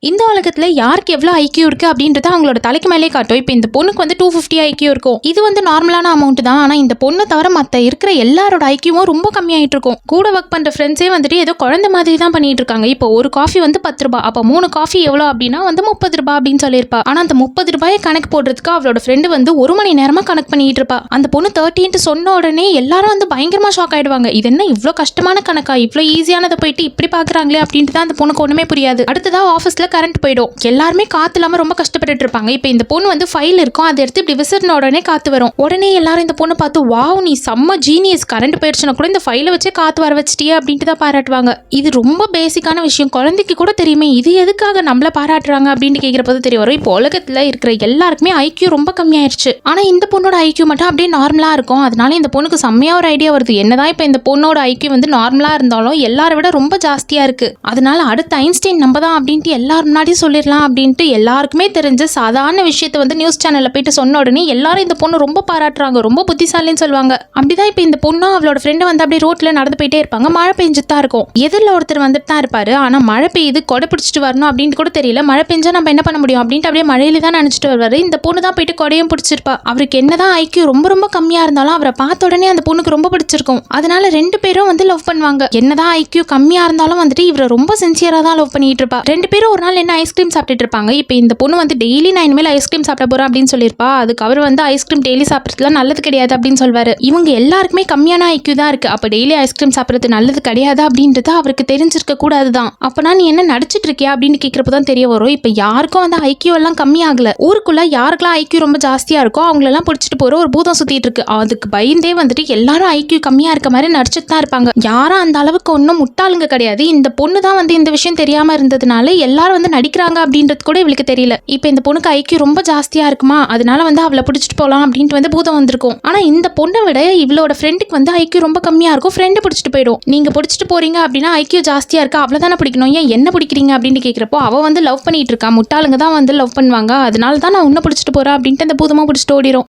இந்த உலகத்துல யாருக்கு எவ்வளவு ஐக்கியூ இருக்கு அப்படின்றத அவங்களோட தலைக்கு மேலே காட்டும். இப்போ இந்த பொண்ணுக்கு வந்து 250 ஐக்கியூ இருக்கும். இது வந்து நார்மலான அமௌண்ட் தான். ஆனா இந்த பொண்ணை தவிர மத்த இருக்கிற எல்லாரோட ஐக்கியூவும் ரொம்ப கம்மியாயிட்டு இருக்கும். கூட ஒர்க் பண்ற ஃப்ரெண்ட்ஸே வந்துட்டு ஏதோ குழந்தை மாதிரி தான் பண்ணிட்டு இருக்காங்க. இப்போ ஒரு காஃபி வந்து 10 ரூபாய், அப்ப 3 காஃபி எவ்வளவு அப்படின்னா வந்து 30 ரூபாய் அப்படின்னு சொல்லியிருப்பா. ஆனா அந்த 30 ரூபாயை கணக்கு போடுறதுக்கு அவளோட ஃப்ரெண்டு வந்து 1 மணி நேரமா கணக்கு பண்ணிட்டு இருப்பா. அந்த பொண்ணு 30 சொன்ன உடனே எல்லாரும் வந்து பயங்கரமா ஷாக் ஆயிடுவாங்க. இது என்ன இவ்வளவு கஷ்டமான கணக்கா, இவ்வளவு ஈஸியானதை போயிட்டு இப்படி பாக்குறாங்களே அப்படின்ட்டு தான் அந்த பொண்ணுக்கு ஒண்ணுமே புரியாது. அடுத்ததா ஆஃபீஸ்ல கரண்ட் போயிடும். எல்லாருமே காத்து இல்லாம ரொம்ப கஷ்டப்பட்டு இருப்பாங்க. இப்போ இந்த பொண்ணு வந்து ஃபைல் இருக்கும், அதை எடுத்து இப்படி விசிறின உடனே காத்து வரும். உடனே எல்லாரும் இந்த பொண்ணை பார்த்து வாவ் நீ செம்ம ஜீனியஸ், கரண்ட் போயிடுச்சுன்னா கூட இந்த ஃபைலை வச்சே காத்து வர வச்சிட்டியே அப்படின்ட்டு தான் பாராட்டுவாங்க. இது ரொம்ப பேசிக்கான விஷயம், குழந்தைக்கு கூட தெரியுமே, இது எதுக்காக நம்மள பாராட்டுறாங்க அப்படின்னு கேட்கிறப்போது தெரிய வரும். இப்போ உலகத்துல இருக்கிற எல்லாருக்குமே ஐக்கியூ ரொம்ப கம்மியாயிருச்சு. ஆனா இந்த பொண்ணோட ஐக்கியூ மட்டும் அப்படியே நார்மலா இருக்கும். அதனால இந்த பொண்ணுக்கு செம்மையா ஒரு ஐடியா வருது. என்னதான் இப்போ இந்த பொண்ணோட ஐக்கியூ வந்து நார்மலா இருந்தாலும் எல்லாரை விட ரொம்ப ஜாஸ்தியா இருக்கு. அதனால அடுத்த ஐன்ஸ்டைன் நம்ம தான் அப்படின்ட்டு எல்லாரும் முன்னாடி சொல்லிடலாம் அப்படின்ட்டு எல்லாருக்குமே தெரிஞ்ச சாதாரண விஷயத்தை வந்து நியூஸ் சேனல்ல போயிட்டு சொன்ன உடனே எல்லாரும் இந்த பொண்ணு ரொம்ப பாராட்டுறாங்க, ரொம்ப புத்திசாலின்னு சொல்லுவாங்க. அப்படிதான் இப்போ இந்த பொண்ணு அவளோட ஃப்ரெண்டு வந்து அப்படியே ரோட்ல நடந்து போயிட்டே இருப்பாங்க. மழை பெஞ்சுட்டு தான் இருக்கும். எதிரில் ஒருத்தர் வந்துட்டு தான் இருப்பாரு. ஆனா மழை பெய்யுது, கொடை பிடிச்சிட்டு வரணும் அப்படின்னு கூட தெரியல. மழை பெஞ்சா நம்ம என்ன பண்ண முடியும் அப்படின்ட்டு அப்படியே மழையில தான் நினைச்சிட்டு வருவாரு. இந்த பொண்ணு தான் போயிட்டு கொடையும் பிடிச்சிருப்பா. அவருக்கு என்னதான் ஐக்கியூ ரொம்ப ரொம்ப கம்மியா இருந்தாலும் அவரை பார்த்த உடனே அந்த பொண்ணுக்கு ரொம்ப பிடிச்சிருக்கும். அதனால 2 பேரும் வந்து லவ் பண்ணுவாங்க. என்னதான் ஐக்கியூ கம்மியா இருந்தாலும் வந்துட்டு இவரை ரொம்ப சின்சியரா தான் லவ் பண்ணிட்டு இருப்பா. 2 பேரும் ஒரு நாள் என்ன ஐஸ்கிரீம் சாப்பிட்டுட்டு இருப்பாங்க. இப்போ இந்த பொண்ணு வந்து டெய்லி நான் இனிமேல் ஐஸ்கிரீம் சாப்பிட போறேன் அப்படின்னு சொல்லியிருப்பா. அதுக்கு அவர் வந்து ஐஸ்கிரீம் டெய்லி சாப்பிட்றதுலாம் நல்லது கிடையாது அப்படின்னு சொல்வாரு. இவங்க எல்லாருக்குமே கம்மியான ஐக்கியூ தான் இருக்கு. அப்ப டெய்லி ஐஸ்கிரீம் சாப்பிட்றது நல்லது கிடையாது அப்படின்றது அவருக்கு தெரிஞ்சிருக்க கூடாதுதான். அப்பனா நீ என்ன நடிச்சிட்டு இருக்கியா அப்படின்னு கேட்கிறப்பதான் தெரிய வரும். இப்ப யாருக்கும் வந்து ஐக்கியூ எல்லாம் கம்மியாகல. ஊருக்குள்ள யாருக்கெல்லாம் ஐக்கியூ ரொம்ப ஜாஸ்தியா இருக்கோ அவங்களெல்லாம் பிடிச்சிட்டு போற ஒரு பூதம் சுத்திட்டு இருக்கு. அதுக்கு பயந்தே வந்துட்டு எல்லாரும் ஐக்கியூ கம்மியா இருக்க மாதிரி நடிச்சுட்டு தான் இருப்பாங்க. யாரும் அந்த அளவுக்கு ஒன்றும் முட்டாளுங்க கிடையாது. இந்த பொண்ணு தான் வந்து இந்த விஷயம் தெரியாம இருந்ததுனால எல்லாரும் வந்து நடிக்கிறாங்க அப்படின்றது கூட இவளுக்கு தெரியல. இப்போ இந்த பொண்ணுக்கு ஐக்கியூ ரொம்ப ஜாஸ்தியா இருக்குமா, அதனால வந்து அவளை பிடிச்சிட்டு போகலாம் அப்படின்ட்டு வந்து பூதம் வந்திருக்கும். ஆனா இந்த பொண்ணை விட இவளோட ஃப்ரெண்டுக்கு வந்து ஐக்கியூ ரொம்ப கம்மியா இருக்கும். ஃப்ரெண்டு பிடிச்சிட்டு போயிடும். நீங்க பிடிச்சிட்டு போறீங்க அப்படின்னா ஐக்கியூ ஜாஸ்தியா இருக்கா, அவ்வளவுதானே பிடிக்கணும், ஏன் என்ன பிடிக்கிறீங்க அப்படின்னு கேட்கிறப்போ அவ வந்து லவ் பண்ணிட்டு இருக்கா. முட்டாளுங்க தான் வந்து லவ் பண்ணுவாங்க, அதனால தான் நான் உன்னை பிடிச்சிட்டு போறேன் அப்படின்ட்டு அந்த பூதமா பிடிச்சிட்டு ஓடிடும்.